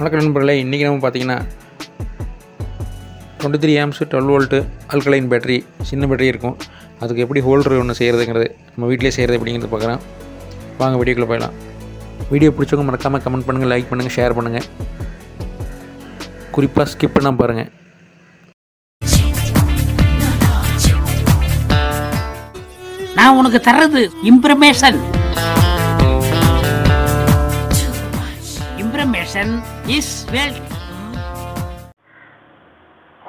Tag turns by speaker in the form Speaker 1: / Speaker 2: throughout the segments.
Speaker 1: வணக்கம் நண்பர்களே, இன்றைக்கி நம்ம பார்த்தீங்கன்னா 23 amps 12 வோல்ட்டு ஆல்கலைன் பேட்டரி, சின்ன பேட்டரி இருக்கும். அதுக்கு எப்படி ஹோல்டர் ஒன்று செய்கிறதுங்கிறது, நம்ம வீட்டிலே செய்கிறது எப்படிங்கிறது பார்க்குறேன். வாங்க வீடியோக்குள்ளே போயிடலாம். வீடியோ பிடிச்சவங்க மறக்காமல் கமெண்ட் பண்ணுங்கள், லைக் பண்ணுங்கள், ஷேர் பண்ணுங்கள். குறிப்பாக ஸ்கிப் பண்ணாமல் பாருங்கள்.
Speaker 2: நான் உனக்கு தர்றது இன்ஃபர்மேஷன் இஸ் வெல்த்.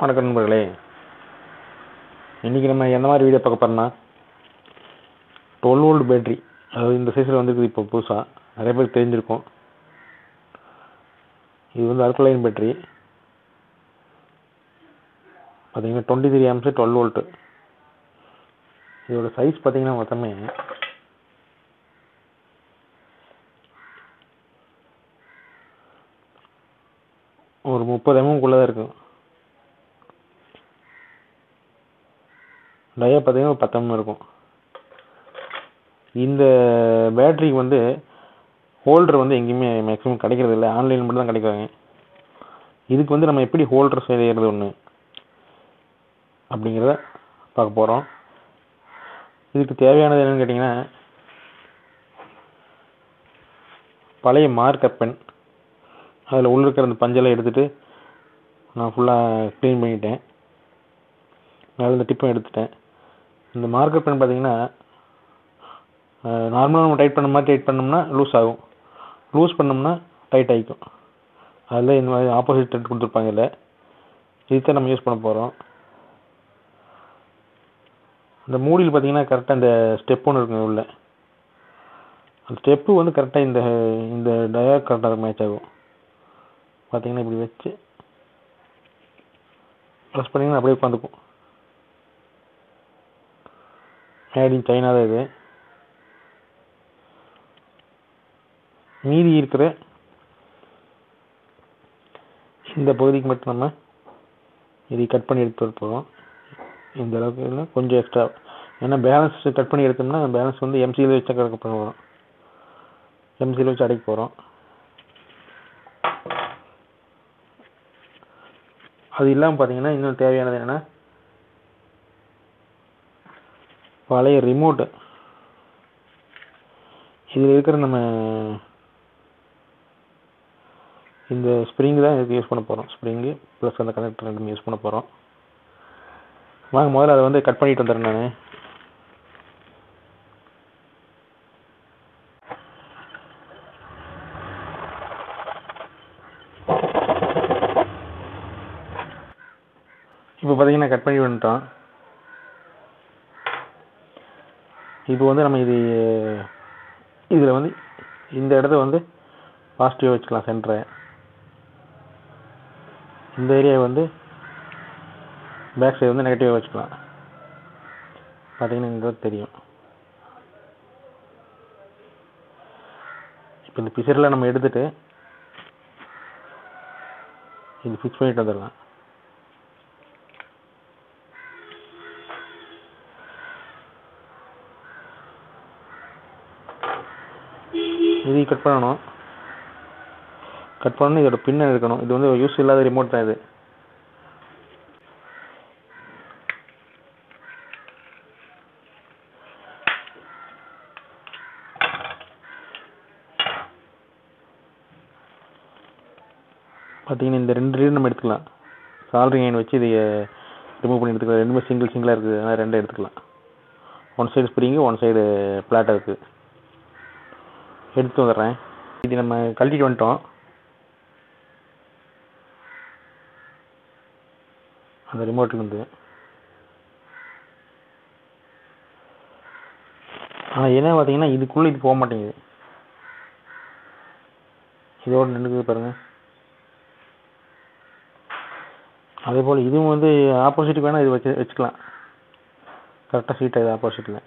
Speaker 1: வணக்கம் நண்பர்களே, இன்றைக்கி நம்ம எந்த மாதிரி வீடியோ பார்க்க போகிறோம்னா 12 வோல்ட் பேட்டரி, அதாவது இந்த சைஸில் வந்துருக்குது. இப்போ புதுசாக நிறைய பேருக்கு தெரிஞ்சிருக்கும். இது வந்து ஆல்கலைன் பேட்டரி பார்த்தீங்கன்னா 23 amps 12 வோல்ட்டு. இதோட சைஸ் பார்த்தீங்கன்னா மொத்தமே ஒரு 30 mm தான் இருக்கும். டயா பார்த்தீங்கன்னா 10 mm இருக்கும். இந்த பேட்டரிக்கு வந்து ஹோல்டர் வந்து எங்கேயுமே மேக்ஸிமம் கிடைக்கிறது இல்லை, ஆன்லைனில் மட்டும் தான் கிடைக்கிறாங்க. இதுக்கு வந்து நம்ம எப்படி ஹோல்டர் செய்கிறது ஒன்று அப்படிங்கிறத பார்க்க போகிறோம். இதுக்கு தேவையானது என்னென்னு கேட்டிங்கன்னா, பழைய மார்க்கர் பென், அதில் உள்ள இருக்கிற அந்த பஞ்செல்லாம் எடுத்துகிட்டு நான் ஃபுல்லாக க்ளீன் பண்ணிட்டேன். மேலே இந்த டிப்பும் எடுத்துட்டேன். இந்த மார்க்கர் பென் பார்த்திங்கன்னா நார்மலாக நம்ம டைட் பண்ண மாதிரி டைட் பண்ணோம்னா லூஸ் ஆகும், லூஸ் பண்ணோம்னா டைட் ஆகிக்கும். அதில் இந்த மாதிரி ஆப்போசிட் டைட் கொடுத்துருப்பாங்க. இல்லை, இதுதான் நம்ம யூஸ் பண்ண போகிறோம். இந்த மூடியில் பார்த்திங்கன்னா கரெக்டாக இந்த ஸ்டெப் ஒன்று இருக்குங்க உள்ள. அந்த ஸ்டெப்பு வந்து கரெக்டாக இந்த டயா கரெக்டாக மேட்ச் ஆகும். பார்த்திங்கன்னா இப்படி வச்சு ப்ரெஸ் பண்ணிங்கன்னா அப்படியே உட்காந்துக்கும். மேட் இன் சைனா தான் இது. மீதி இருக்கிற இந்த பகுதிக்கு மட்டும் நம்ம இதை கட் பண்ணி எடுத்து போகிறோம். இந்த அளவுக்கு இல்லை, கொஞ்சம் எக்ஸ்ட்ரா. ஏன்னா பேலன்ஸ் கட் பண்ணி எடுத்தோம்னா பேலன்ஸ் வந்து எம்சியில் வச்சு கட் பண்ண போகிறோம், எம்சியில் வச்சு அடைக்க போகிறோம். அது இல்லாமல் பார்த்தீங்கன்னா இன்னும் தேவையானது என்னென்னா, பழைய ரிமோட்டு. இதில் இருக்கிற நம்ம இந்த ஸ்ப்ரிங் தான் இதுக்கு யூஸ் பண்ண போகிறோம். ஸ்ப்ரிங்கு ப்ளஸ் அந்த கனெக்டர் ரெண்டுமே யூஸ் பண்ண போகிறோம். வாங்க முதல்ல அதை வந்து கட் பண்ணிட்டு வந்துடுறேன் நான். இப்போ பார்த்தீங்கன்னா கட் பண்ணி வந்துட்டோம். இப்போ வந்து நம்ம இதில் வந்து இந்த இடத்த வந்து பாசிட்டிவாக வச்சுக்கலாம், சென்டரை. இந்த ஏரியா வந்து பேக் சைடு வந்து நெகட்டிவாக வச்சுக்கலாம். பார்த்தீங்கன்னா இந்த தெரியும். இப்போ இந்த பிசரில் நம்ம எடுத்துகிட்டு இது ஃபிக்ஸ் பண்ணிட்டு வந்துடலாம். இது கட் பண்ணணும். கட் பண்ணணும், இதோட பின்னை எடுக்கணும். இது வந்து யூஸ் இல்லாத ரிமோட் தான் இது. பார்த்தீங்கன்னா இந்த 2 ரீட் நம்ம எடுத்துக்கலாம். சால்ரிங் அயன் வச்சு இதை ரிமூவ் பண்ணி எடுத்துக்கலாம். ரெண்டுமே சிங்கிளாக இருக்குது, அதனால் 2 எடுத்துக்கலாம். One side spring, one side பிளாட்டாக இருக்குது. எடுத்து வந்துடுறேன். இது நம்ம கழட்டிட்டு வந்துட்டோம். அந்த ரிமோட்லேருந்து. ஆனால் என்ன பார்த்தீங்கன்னா இதுக்குள்ளே இது போக மாட்டேங்குது. இதோடு நின்றுக்குது பாருங்கள். அதே போல் இதுவும் வந்து ஆப்போசிட்டுக்கு வேணால் இது வச்சுக்கலாம். கரெக்டாக சீட்டாக இது ஆப்போசிட்டில்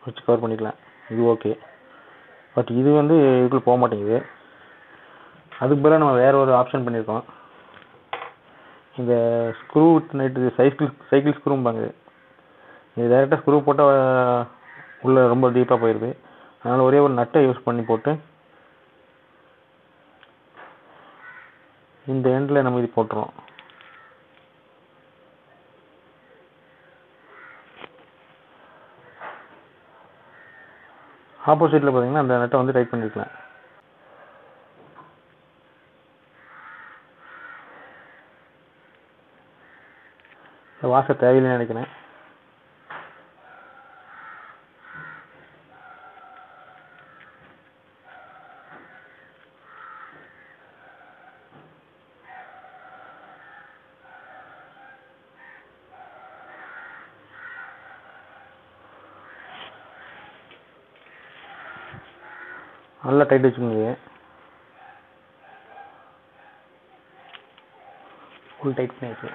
Speaker 1: வச்சு கவர் பண்ணிக்கலாம். இது ஓகே. பட் இது வந்து இதுக்குள்ளே போக மாட்டேங்குது. அதுக்கு பதிலாக நம்ம வேறு ஒரு ஆப்ஷன் பண்ணியிருக்கோம். இந்த ஸ்க்ரூ நைட்டு சைக்கிள் ஸ்க்ரூம்பாங்க. இது டேரெக்டாக ஸ்க்ரூ போட்டால் உள்ளே ரொம்ப டீப்பாக போயிடுது. அதனால் ஒரே ஒரு நட்டை யூஸ் பண்ணி போட்டு இந்த எண்டில் நம்ம இது போட்டுருவோம். ஆப்போசிட்டில் பார்த்தீங்கன்னா அந்த நட்டை வந்து டைட் பண்ணிக்கலாம். வாச தேவையில்லைன்னு நினைக்கிறேன். நல்லா டைட் வச்சுக்கோங்க. ஃபுல் டைட் பண்ணியாச்சு.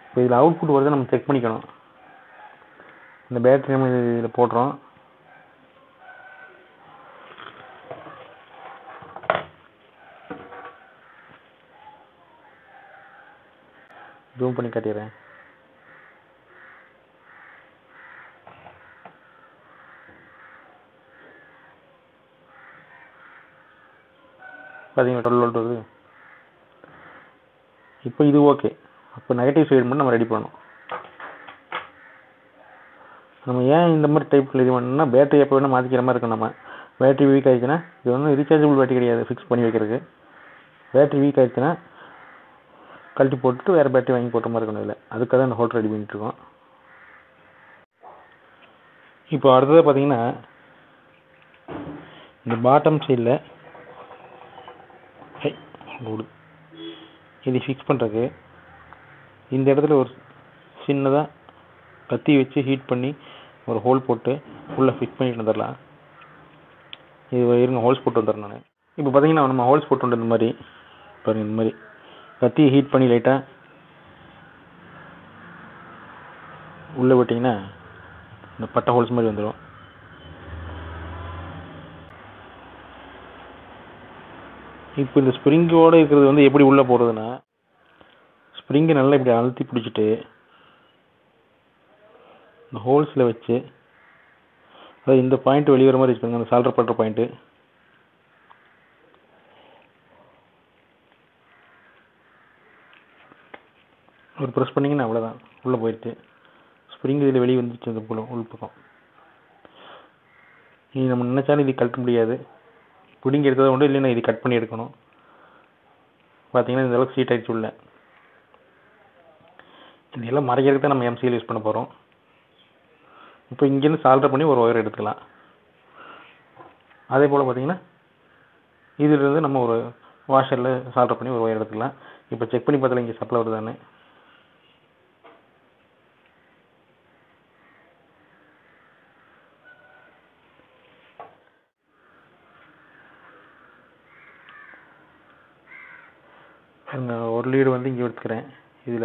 Speaker 1: இப்போ இதில் அவுட்புட் வருது நம்ம செக் பண்ணிக்கணும். இந்த பேட்டரி நம்ம இதில் போடுறோம். ஜூம் பண்ணி காட்டிடுறேன். பார்த்தீங்கன்னா 12 வோல்ட் வருது. இப்போ இது ஓகே. அப்போ நெகட்டிவ் சைடு மட்டும் நம்ம ரெடி பண்ணணும். நம்ம ஏன் இந்த மாதிரி டைப்பில் இது பண்ணணும்னா பேட்டரி எப்போ வேணால் மாற்றிக்கிற மாதிரி இருக்கும். நம்ம பேட்டரி வீக் ஆகிடுச்சுன்னா இது வந்து ரீசார்ஜபிள் பேட்டரி கிடையாது ஃபிக்ஸ் பண்ணி வைக்கிறதுக்கு. பேட்டரி வீக் ஆகிடுச்சுன்னா கழட்டி போட்டுட்டு வேறு பேட்டரி வாங்கி போட்ட மாதிரி இருக்கணும். இல்லை அதுக்காக தான் இந்த ஹோல்டர் ரெடி பண்ணிட்டுருக்கோம். இப்போ அடுத்தது பார்த்தீங்கன்னா இந்த பாட்டம் சைடில் இது ஃபிக்ஸ் பண்ணுறதுக்கு இந்த இடத்துல ஒரு சின்னதாக கத்தி வச்சு ஹீட் பண்ணி ஒரு ஹோல் போட்டு ஃபுல்லாக ஃபிக்ஸ் பண்ணிட்டு வந்துடலாம். இது இருங்க ஹோல்ஸ் போட்டு வந்துடுறேன் நான். இப்போ பார்த்தீங்கன்னா நம்ம ஹோல்ஸ் போட்டு வந்துட்டு இந்த மாதிரி பாருங்கள். இந்த மாதிரி கத்தியை ஹீட் பண்ணி லைட்டாக உள்ளே விட்டிங்கன்னா இந்த பட்டை ஹோல்ஸ் மாதிரி வந்துடும். இப்போ இந்த ஸ்ப்ரிங்கோடு இருக்கிறது வந்து எப்படி உள்ளே போடுறதுன்னா ஸ்ப்ரிங்கை நல்லா இப்படி அழுத்தி பிடிச்சிட்டு இந்த ஹோல்ஸில் வச்சு அதாவது இந்த பாயிண்ட் வெளியே வர மாதிரி வச்சுக்கோங்க. அந்த சால்டர் பண்ணுற பாயிண்ட்டு ஒரு ப்ரெஸ் பண்ணிங்கன்னா அவ்வளோதான், உள்ளே போயிடுச்சு. ஸ்ப்ரிங் இதில் வெளியே வந்துச்சு அந்த போல் உள் பக்கம். இது நம்ம நினச்சாலும் இது கட்ட முடியாது. பிடிங்கி எடுத்ததை உண்டு, இல்லைன்னா இது கட் பண்ணி எடுக்கணும். பார்த்தீங்கன்னா இந்த அளவுக்கு சீட் ஆகிடுச்சு உள்ள. இதெல்லாம் மறைக்கிறதுக்கு தான் நம்ம எம்சிஎல் யூஸ் பண்ண போகிறோம். இப்போ இங்கேருந்து சால்டர் பண்ணி ஒரு ஒயர் எடுத்துக்கலாம். அதே போல் பார்த்தீங்கன்னா இதிலிருந்து நம்ம ஒரு வாஷரில் சால்டர் பண்ணி ஒரு ஒயர் எடுத்துக்கலாம். இப்போ செக் பண்ணி பார்த்தல இங்கே சப்ளை வருதானே. ஒரு லீடு வந்து இங்கே எடுத்துக்கிறேன். இதில்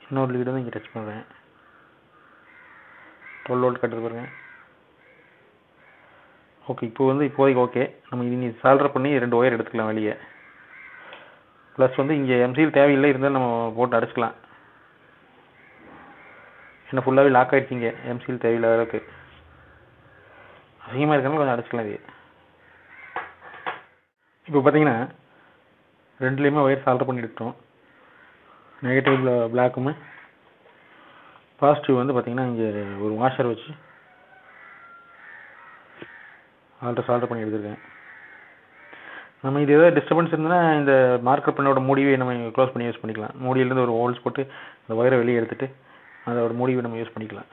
Speaker 1: இன்னொரு லீடு வந்து இங்கே டச் பண்ணுறேன். 12 வோல்ட் கட்டுறது பாருங்க. ஓகே, இப்போ வந்து இப்போதைக்கு ஓகே. நம்ம இனி சால்டர் பண்ணி 2 ஒயர் எடுத்துக்கலாம் வெளியே. ப்ளஸ் வந்து இங்கே எம்சிஎல் தேவையில்லை, இருந்தாலும் நம்ம போட்டு அடைச்சிக்கலாம். ஏன்னா ஃபுல்லாகவே லாக் ஆகிடுச்சு. இங்கே எம்சிஎல் தேவையில்லாத அளவுக்கு அதிகமாக இருக்கனால கொஞ்சம் அடைச்சிக்கலாம். இது இப்போ பார்த்தீங்கன்னா ரெண்டுலேயுமே ஒயர் சால்டர் பண்ணி எடுத்துட்டோம். நெகட்டிவ் பிளாக்குமே பாசிட்டிவ் வந்து பார்த்தீங்கன்னா இங்கே ஒரு வாஷர் வச்சு சால்டர் பண்ணி எடுத்துருக்கேன். நம்ம இது ஏதாவது டிஸ்டர்பன்ஸ் இருந்ததுன்னா இந்த மார்க்கர் பண்ணோட மூடியை நம்ம க்ளோஸ் பண்ணி யூஸ் பண்ணிக்கலாம். மூடியிலேருந்து ஒரு ஹோல்ஸ் போட்டு அந்த ஒயரை வெளியே எடுத்துகிட்டு அதோட மூடியை நம்ம யூஸ் பண்ணிக்கலாம்.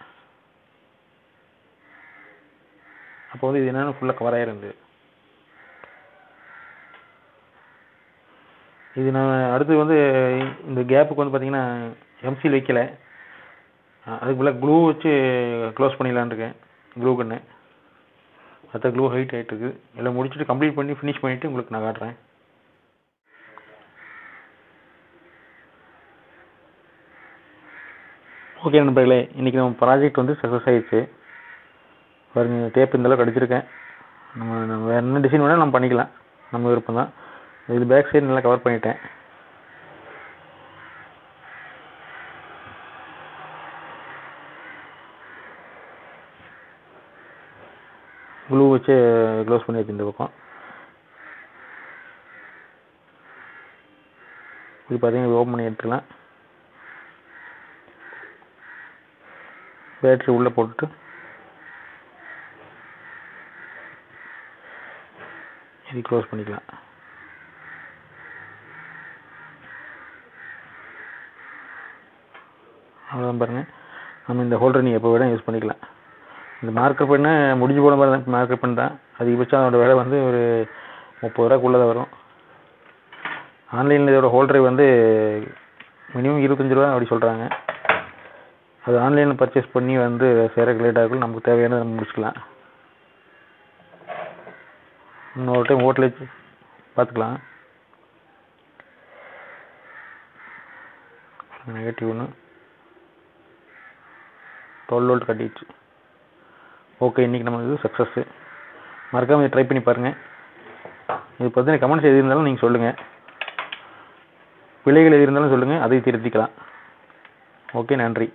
Speaker 1: அப்போ வந்து இது என்னென்னு ஃபுல்லாக கவர் ஆகிருந்து. இது நான் அடுத்து வந்து இந்த கேப்புக்கு வந்து பார்த்தீங்கன்னா எம்சிஎல் வைக்கலை, அதுக்குள்ளே க்ளூ வச்சு க்ளோஸ் பண்ணிடலான்னு இருக்கேன். க்ளூ கண்ணு அதான் க்ளூ ஹைட் ஆகிட்டு இருக்குது. எல்லாம் முடிச்சுட்டு கம்ப்ளீட் பண்ணி ஃபினிஷ் பண்ணிவிட்டு உங்களுக்கு நான் காட்டுறேன். ஓகே நண்பர்களே, இன்றைக்கி நம்ம ப்ராஜெக்ட் வந்து சக்ஸஸ் ஆகிடுச்சு. பாருங்கள், டேப் இந்தளவுக்கு அடிச்சிருக்கேன். நம்ம வேறு என்ன டிசைன் வேணால் நம்ம பண்ணிக்கலாம், நம்ம விருப்பம் தான். இது பேக் சைடு நல்லா கவர் பண்ணிட்டேன். க்ளூ வச்சு க்ளோஸ் பண்ணியாச்சு இந்த பக்கம். இது பார்த்தீங்கன்னா ஓப்பன் பண்ணி எடுத்துக்கலாம். பேட்டரி உள்ளே போட்டுட்டு இது க்ளோஸ் பண்ணிக்கலாம். அவ்வளோதான் பாருங்கள். நம்ம இந்த ஹோல்டர் நீங்கள் எப்போ வேணால் யூஸ் பண்ணிக்கலாம். இந்த மார்க்கர் பெண்ணை முடிஞ்சு போன மாதிரி தான் மார்க்கர் பென் தான். அதிகபட்சம் அதோட விலை வந்து ஒரு 30 ரூபாக்குள்ளே தான் வரும். ஆன்லைனில் இதோட ஹோல்டரை வந்து மினிமம் 25 ரூபா அப்படி சொல்கிறாங்க. அது ஆன்லைனில் பர்ச்சேஸ் பண்ணி வந்து சேரக்கு லேட் ஆகும். நமக்கு தேவையானதை நம்ம முடிச்சுக்கலாம். இன்னொரு டைம் ஹோட்டல் வச்சு பார்த்துக்கலாம். நெகட்டிவ் ஒன்று 12 வோல்ட் கட்டிடுச்சு. ஓகே, இன்றைக்கி நம்ம இது சக்ஸஸ்ஸு. மறக்காமல் இதை ட்ரை பண்ணி பாருங்கள். இது பற்றின கமெண்ட்ஸ் எது இருந்தாலும் நீங்கள் சொல்லுங்கள். பிழைகள் எது இருந்தாலும் சொல்லுங்கள், அதை திருத்திக்கலாம். ஓகே, நன்றி.